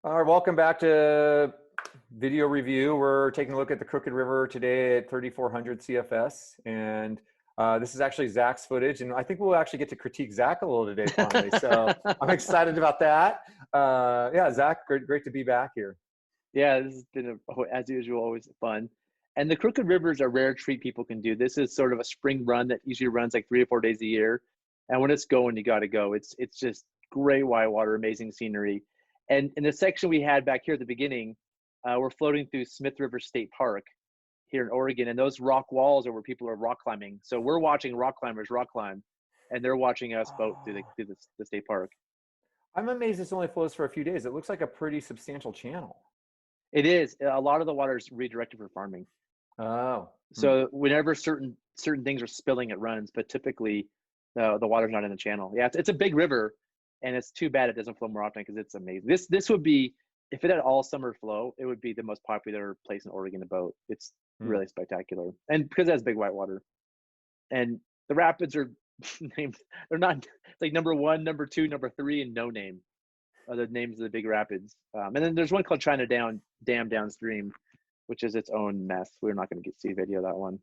All right, welcome back to video review. We're taking a look at the Crooked River today at 3400 CFS, and this is actually Zach's footage, and I think we'll actually get to critique Zach a little today finally. So I'm excited about that. Yeah, Zach, great to be back here. Yeah, this has been, as usual, always fun. And the Crooked River is a rare treat people can do. This is sort of a spring run that usually runs like 3 or 4 days a year. And when it's going, you got to go. It's just great whitewater, amazing scenery. And in the section we had back here at the beginning, we're floating through Smith River State Park here in Oregon. And those rock walls are where people are rock climbing. So we're watching rock climbers rock climb, and they're watching us boat through the state park. I'm amazed this only flows for a few days. It looks like a pretty substantial channel. It is. A lot of the water is redirected for farming. Oh. So whenever certain things are spilling, it runs, but typically the water's not in the channel. Yeah, it's a big river, and it's too bad it doesn't flow more often because it's amazing. This would be, if it had all summer flow, it would be the most popular place in Oregon to boat. It's really spectacular, and because it has big whitewater, and the rapids are named. They're not. It's like number 1, number 2, number 3, and no name are the names of the big rapids. And then there's one called China Dam downstream, which is its own mess. We're not going to see video of that one.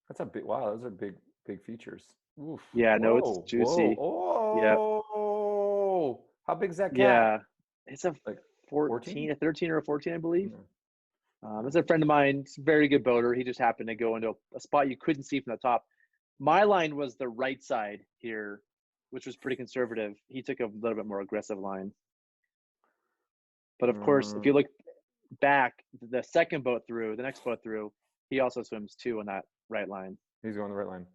That's a big, wow, those are big features. Oof. Yeah, no, it's Whoa, juicy. whoa, Yeah. oh, how big's that cat? Yeah, it's a Like 14, a 13 or a 14, I believe. Yeah. It's a friend of mine. He's a very good boater. He just happened to go into a spot you couldn't see from the top. My line was the right side here, which was pretty conservative. He took a little bit more aggressive line. But of course, if you look back, the second boat through, the next boat through, he also swims too on that right line. He's going the right line.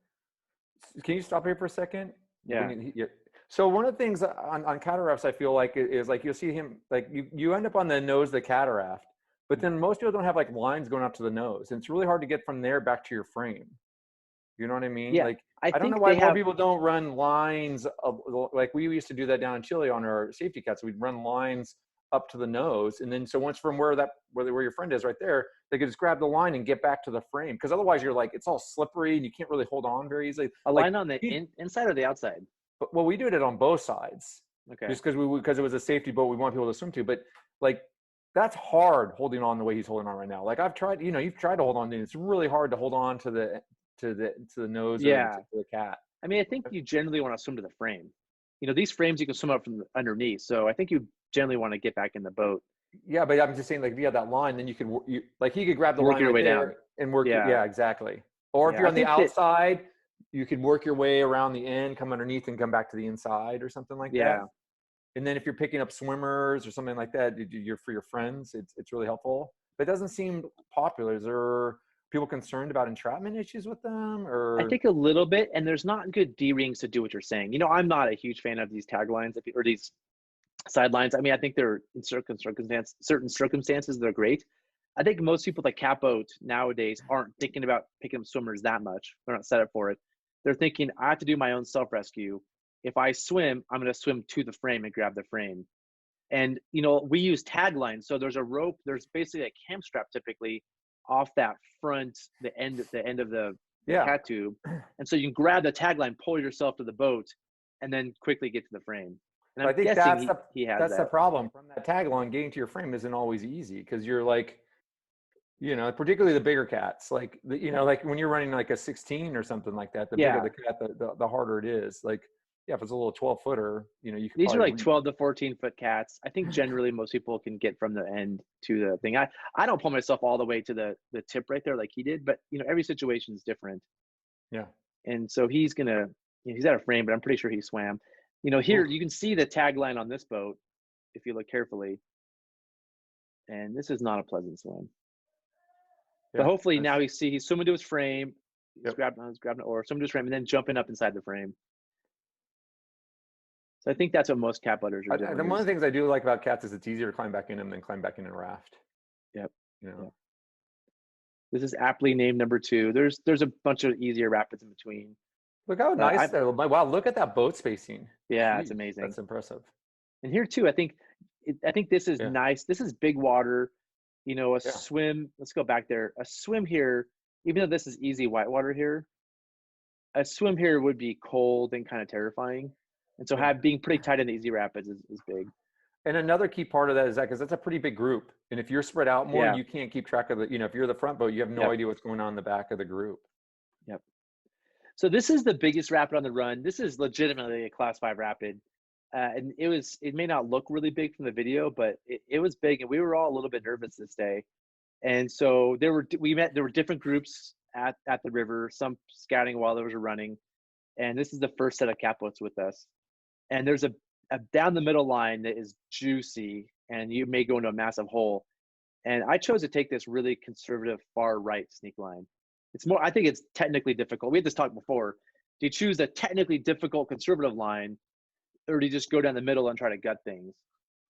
Can you stop here for a second? Yeah. So one of the things on catarafts, I feel like, is like you'll see him, like you end up on the nose of the cataraft, but then most people don't have like lines going up to the nose. And it's really hard to get from there back to your frame. You know what I mean? Yeah. Like, I don't know why more people don't run lines like we used to do that down in Chile on our safety cats. We'd run lines up to the nose, and then so once from where your friend is right there, they could just grab the line and get back to the frame, because otherwise you're like, it's all slippery and you can't really hold on very easily. A line on the inside or the outside? Well, we did it on both sides. Okay. Just because it was a safety boat we want people to swim to, but like that's hard holding on the way he's holding on right now. Like I've tried, you've tried to hold on, and it's really hard to hold on to the nose yeah. of the cat. I mean, I think you generally want to swim to the frame. These frames you can swim up from underneath, so I think you generally want to get back in the boat. Yeah, but I'm just saying, like, if you have that line, then he could grab the line your way down and work. Yeah, exactly. Or if you're on the outside, you could work your way around the end, come underneath, and come back to the inside or something like that. And then if you're picking up swimmers or something like that, you're for your friends, it's really helpful. But it doesn't seem popular. Is there people concerned about entrapment issues with them? Or I think a little bit, and there's not good D-rings to do what you're saying. I'm not a huge fan of these taglines or these sidelines. I mean, I think they're in certain circumstances they're great. I think most people that cat boat nowadays aren't thinking about picking up swimmers that much. They're not set up for it. They're thinking, I have to do my own self-rescue. If I swim, I'm going to swim to the frame and grab the frame. And, we use taglines. So there's a rope. There's basically a cam strap typically off that front, the end of the cat tube. And so you can grab the tagline, pull yourself to the boat, and then quickly get to the frame. And I think that's the problem. From that tagline, getting to your frame isn't always easy, because you're like, particularly the bigger cats, like like when you're running like a 16 or something like that, the bigger the cat, the harder it is. Like, if it's a little 12-footer, you could. These are like 12 to 14-foot cats. I think generally most people can get from the end to the thing. I don't pull myself all the way to the tip right there like he did, but every situation is different. Yeah. And so he's gonna, he's at a frame, but I'm pretty sure he swam. Here you can see the tagline on this boat if you look carefully, and this is not a pleasant swim. But hopefully now he's swimming to his frame. He's grabbing an oar, swimming to his frame, and then jumping up inside the frame. So I think that's what most cat boaters are doing. And one of the things I do like about cats is it's easier to climb back in them than climb back in a raft. Yep. This is aptly named number 2. There's a bunch of easier rapids in between. Look how nice they're. Wow, look at that boat spacing. Yeah, it's amazing. That's impressive. And here too, I think this is nice. This is big water. Swim. Let's go back there. A swim here, even though this is easy whitewater here, a swim here would be cold and kind of terrifying. And so being pretty tight in the easy rapids is big. And another key part of that is that because that's a pretty big group, and if you're spread out more, Yeah. you can't keep track of the. If you're the front boat, you have no idea what's going on in the back of the group. Yep. So this is the biggest rapid on the run. This is legitimately a Class 5 rapid, and it may not look really big from the video, but it was big, and we were all a little bit nervous this day. And so there were different groups at the river, some scouting while there was a running, and this is the first set of catboats with us. And there's a down the middle line that is juicy, and you may go into a massive hole. And I chose to take this really conservative far right sneak line. I think it's technically difficult. We had this talk before. Do you choose a technically difficult conservative line, or do you just go down the middle and try to gut things?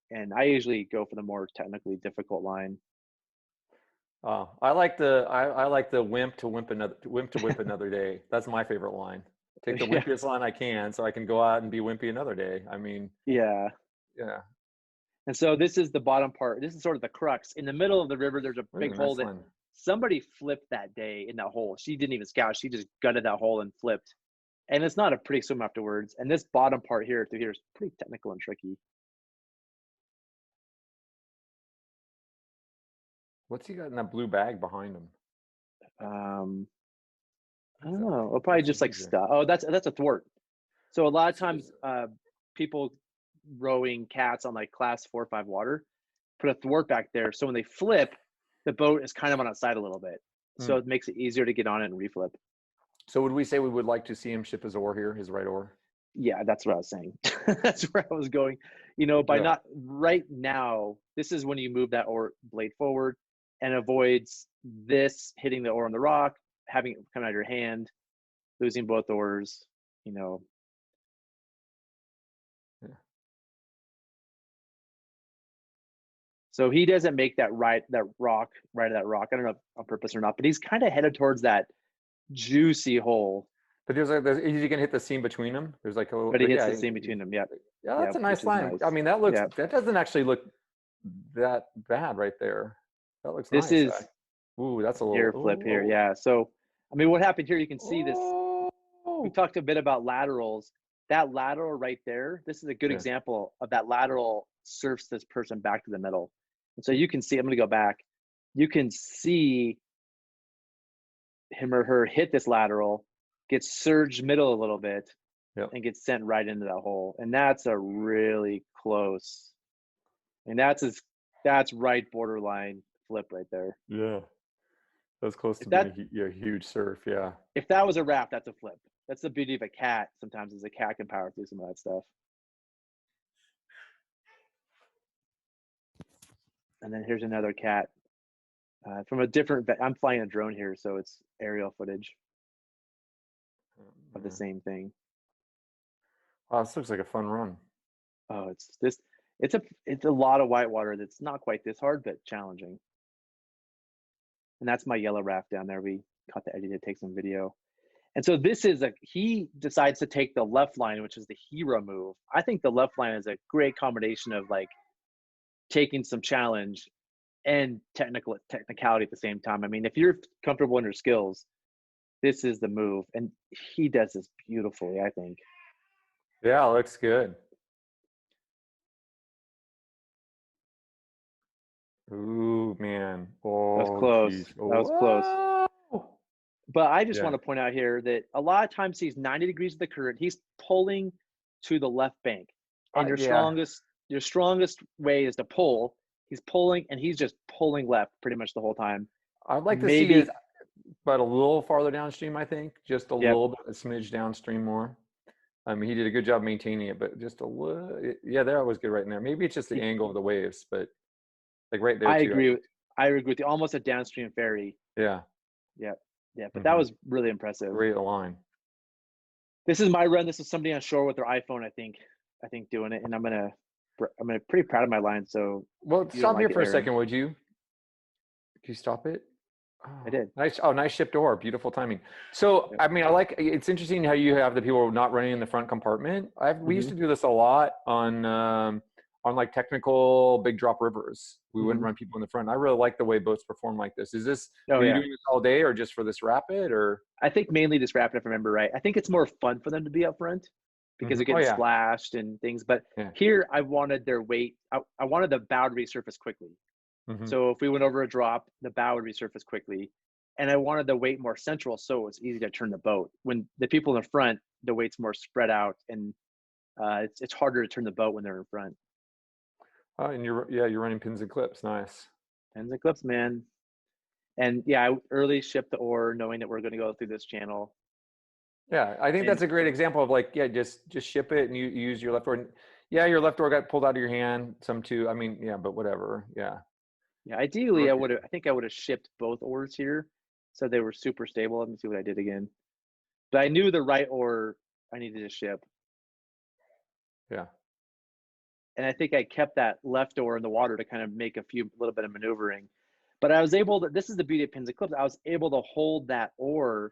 And I usually go for the more technically difficult line. I like the wimp to whip another day. That's my favorite line. Take the wimpiest line I can, so I can go out and be wimpy another day. I mean, yeah. And so this is the bottom part. This is sort of the crux. In the middle of the river, there's a big hole that somebody flipped that day in that hole. She didn't even scout. She just gutted that hole and flipped. And it's not a pretty swim afterwards. And this bottom part here through here is pretty technical and tricky. What's he got in that blue bag behind him? I don't know. It'll probably just like stuff. Oh, that's a thwart. So a lot of times people rowing cats on like class 4 or 5 water put a thwart back there. So when they flip, the boat is kind of on its side a little bit. So it makes it easier to get on it and reflip. So would we say we would like to see him ship his oar here, his right oar? Yeah, that's what I was saying. That's where I was going. Not right now, this is when you move that oar blade forward and avoids this hitting the oar on the rock, having it come out of your hand, losing both oars, Yeah. So he doesn't make that right of that rock. I don't know if on purpose or not, but he's kind of headed towards that juicy hole. But is he gonna hit the seam between them? There's like a little. But he hits the seam between them. Yeah. Yeah, that's a nice line. Nice. I mean, that doesn't actually look that bad right there. That looks nice. This is. Ooh, that's a little air flip here. Yeah. So, I mean, what happened here? You can see this. We talked a bit about laterals. That lateral right there. This is a good example of that lateral surfs this person back to the middle. And so you can see. I'm going to go back. You can see him or her hit this lateral, get surged middle a little bit, and get sent right into that hole. And that's a really close. And that's right borderline flip right there. Yeah. That's close to being a huge surf, yeah. If that was a raft, that's a flip. That's the beauty of a cat. Sometimes is a cat can power through some of that stuff. And then here's another cat from a different. I'm flying a drone here, so it's aerial footage of the same thing. Wow, this looks like a fun run. Oh, it's a lot of whitewater that's not quite this hard, but challenging. And that's my yellow raft down there. We caught the Eddie to take some video. And so he decides to take the left line, which is the hero move. I think the left line is a great combination of like taking some challenge and technicality at the same time. I mean, if you're comfortable in your skills, this is the move. And he does this beautifully, I think. Yeah, it looks good. Ooh, man. Oh, that was close. That was close. But I just want to point out here that a lot of times he's 90 degrees of the current. He's pulling to the left bank. And your strongest way is to pull. He's pulling, and he's just pulling left pretty much the whole time. I'd like to see it, but a little farther downstream, I think. Just a little bit, a smidge downstream more. I mean, he did a good job maintaining it, but just a little. Yeah, there was good right in there. Maybe it's just the angle of the waves, but like right there. I agree with you. Almost a downstream ferry. Yeah. Yeah, but that was really impressive. Great line. This is my run. This is somebody on shore with their iPhone, I think doing it, and I'm pretty proud of my line. So stop here for a second, would you? Did you stop it? Oh, I did. Nice. Oh, nice shipped oar. Beautiful timing. So, I mean, it's interesting how you have the people not running in the front compartment. We used to do this a lot on like technical big drop rivers. We wouldn't run people in the front. I really like the way boats perform like this. Are you doing this all day or just for this rapid, or? I think mainly this rapid, if I remember right. I think it's more fun for them to be up front because they're Oh getting yeah. splashed and things. But Yeah. here, I wanted their weight. I wanted the bow to resurface quickly. Hmm. So if we went over a drop, the bow would resurface quickly. And I wanted the weight more central so it's easy to turn the boat. When the people in the front, the weight's more spread out, and it's harder to turn the boat when they're in front. Oh, and you're running pins and clips. Nice. Pins and clips, man. And yeah, I early shipped the ore knowing that we're going to go through this channel. Yeah, I think And that's a great example of like, yeah, just ship it and you use your left oar. Yeah, your left oar got pulled out of your hand, some too. I mean, yeah, but whatever. Yeah. yeah, ideally, Okay. I think I would have shipped both oars here, so they were super stable. Let me see what I did again. But I knew the right oar I needed to ship, Yeah. and I think I kept that left oar in the water to kind of make a little bit of maneuvering. But I was able to. This is the beauty of pins and clips. I was able to hold that oar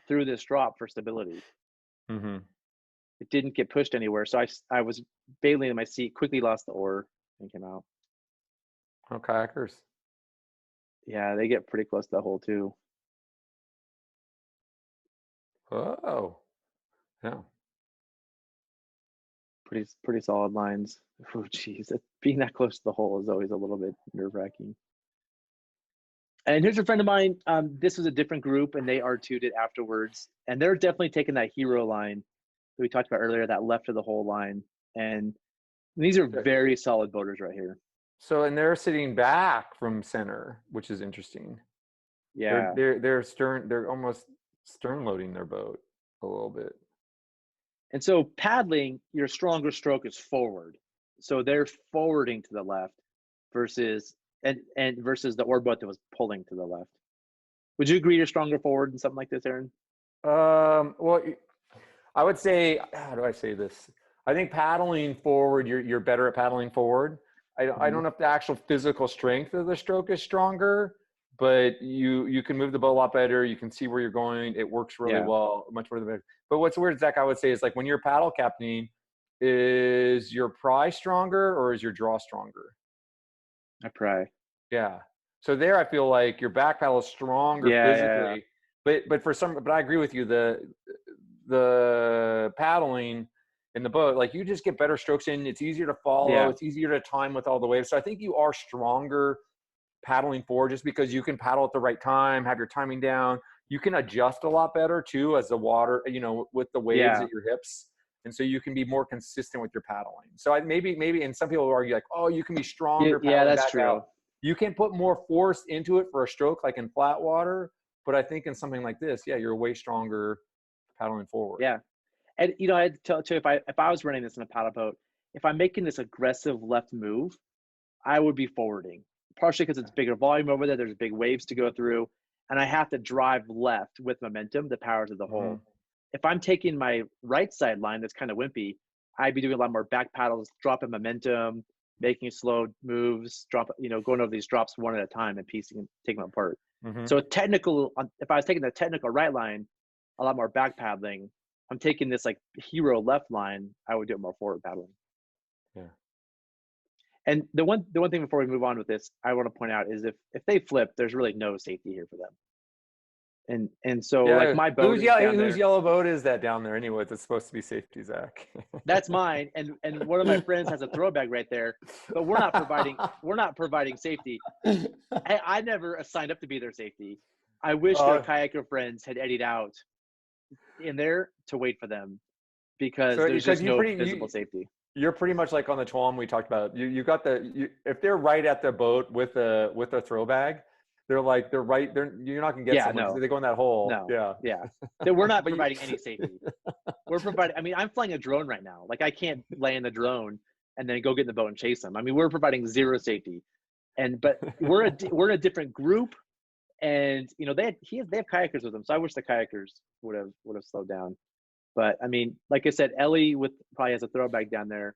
through this drop for stability. Mm-hmm. It didn't get pushed anywhere, so I was bailing in my seat, quickly lost the oar, and came out. Oh, kayakers. Yeah, they get pretty close to the hole too. Oh, yeah. Pretty solid lines. Oh, geez, being that close to the hole is always a little bit nerve-wracking. And here's a friend of mine. This was a different group, and they R2'd it afterwards. And they're definitely taking that hero line that we talked about earlier, that left of the hole line. And these are very solid boaters right here. So, and they're sitting back from center, which is interesting. Yeah. They're almost stern loading their boat a little bit. And so paddling, your stronger stroke is forward. So they're forwarding to the left versus and versus the oar boat that was pulling to the left. Would you agree you're stronger forward in something like this, Aaron? Well, I would say, how do I say this? I think paddling forward, you're better at paddling forward. I don't know if the actual physical strength of the stroke is stronger, but you can move the boat a lot better. You can see where you're going. It works really well, much more than better. But what's weird, Zach, I would say is like when you're paddle captaining, is your pry stronger or is your draw stronger? I pry. Yeah. So there, I feel like your back paddle is stronger physically, but I agree with you. The paddling in the boat, like you just get better strokes in. It's easier to follow. Yeah. It's easier to time with all the waves. So I think you are stronger paddling forward just because you can paddle at the right time, have your timing down. You can adjust a lot better too as the water, with the waves at your hips. And so you can be more consistent with your paddling. So maybe, and some people argue like, oh, you can be stronger paddling that's back true. out. You can put more force into it for a stroke, like in flat water. But I think in something like this, yeah, you're way stronger paddling forward. Yeah. And I had to tell too, if I was running this in a paddle boat, if I'm making this aggressive left move, I would be forwarding. Partially because it's bigger volume over there. There's big waves to go through, and I have to drive left with momentum that powers of the hole. If I'm taking my right side line that's kind of wimpy, I'd be doing a lot more back paddles, dropping momentum, making slow moves, going over these drops one at a time and taking them apart. So if I was taking the technical right line, a lot more back paddling. I'm taking this like hero left line, I would do it more forward paddling. Yeah. And the one thing before we move on with this, I want to point out is if they flip, there's really no safety here for them. And so like my boat whose yellow boat is that down there anyway? It's supposed to be safety, Zach. That's mine. And one of my friends has a throwback right there, but we're not providing safety. I never signed up to be their safety. I wish their kayaker friends had eddied out in there to wait for them because there's just no visible safety. You're pretty much like on the Tuam we talked about. You got if they're right at the boat with a throw bag, you're not gonna get someone. They go in that hole. No. Yeah. We're not providing any safety. We're providing. I mean, I'm flying a drone right now. Like I can't land the drone and then go get in the boat and chase them. I mean, we're providing zero safety. But we're in a different group, and they have kayakers with them. So I wish the kayakers would have slowed down. But I mean, like I said, Ellie probably has a throwback down there,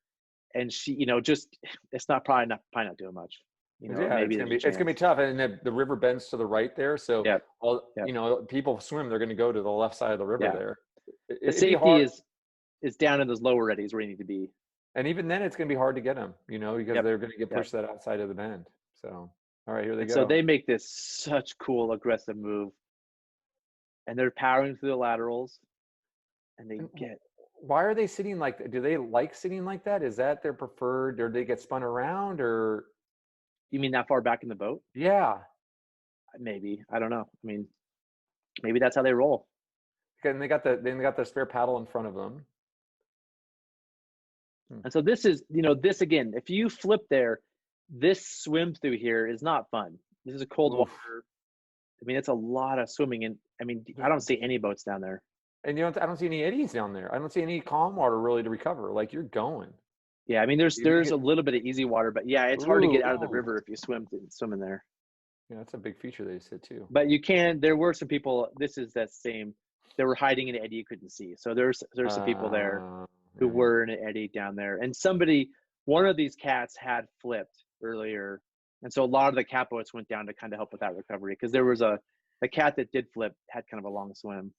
and she, it's not probably not doing much. Maybe it's gonna be tough, and the river bends to the right there, so people swim. They're gonna go to the left side of the river there. The safety is down in those lower eddies where you need to be. And even then, it's gonna be hard to get them, because they're gonna get pushed that outside of the bend. So, all right, here they go. So they make this such cool aggressive move, and they're powering through the laterals. And they get why are they sitting like that? Do they like sitting like that? Is that their preferred, or they get spun around, or? You mean that far back in the boat? Yeah. Maybe. I don't know. I mean, maybe that's how they roll. And they got the spare paddle in front of them. And so this is, this again, if you flip there, this swim through here is not fun. This is a cold Oof. water. I mean, it's a lot of swimming. And I mean, I don't see any boats down there. And I don't see any eddies down there. I don't see any calm water really to recover. Like, you're going. Yeah, I mean, there's a little bit of easy water, but yeah, it's hard to get out of the river if you swim in there. Yeah, that's a big feature they said too. But you can. There were some people. This is that same. They were hiding in an eddy you couldn't see. So there's some people there who were in an eddy down there. And one of these cats had flipped earlier, and so a lot of the cat boats went down to kind of help with that recovery, because there was a cat that did flip had kind of a long swim.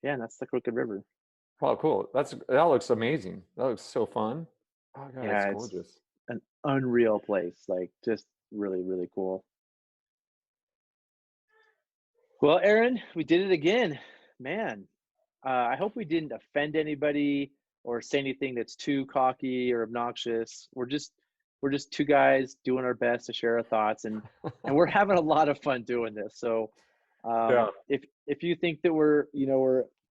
Yeah, and that's the Crooked River. Oh, cool. That looks amazing. That looks so fun. Oh god, Yeah, it's gorgeous. It's an unreal place. Like, just really, really cool. Well, Aaron, we did it again, man. I hope we didn't offend anybody or say anything that's too cocky or obnoxious. We're just two guys doing our best to share our thoughts, and we're having a lot of fun doing this. So, Yeah. if you think that we're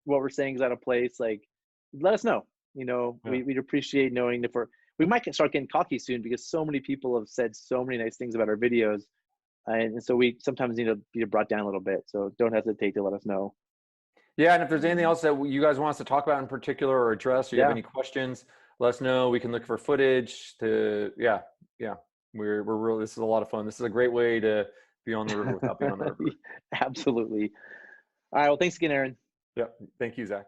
what we're saying is out of place, like, let us know. We'd appreciate knowing if we might start getting cocky soon, because so many people have said so many nice things about our videos, and so we sometimes need to be brought down a little bit. So don't hesitate to let us know. Yeah, and if there's anything else that you guys want us to talk about in particular or address, or you have any questions, let us know. We can look for footage to, yeah. We're really, this is a lot of fun. This is a great way to be on the river without being on the river. Absolutely. All right. Well, thanks again, Aaron. Yeah. Thank you, Zach.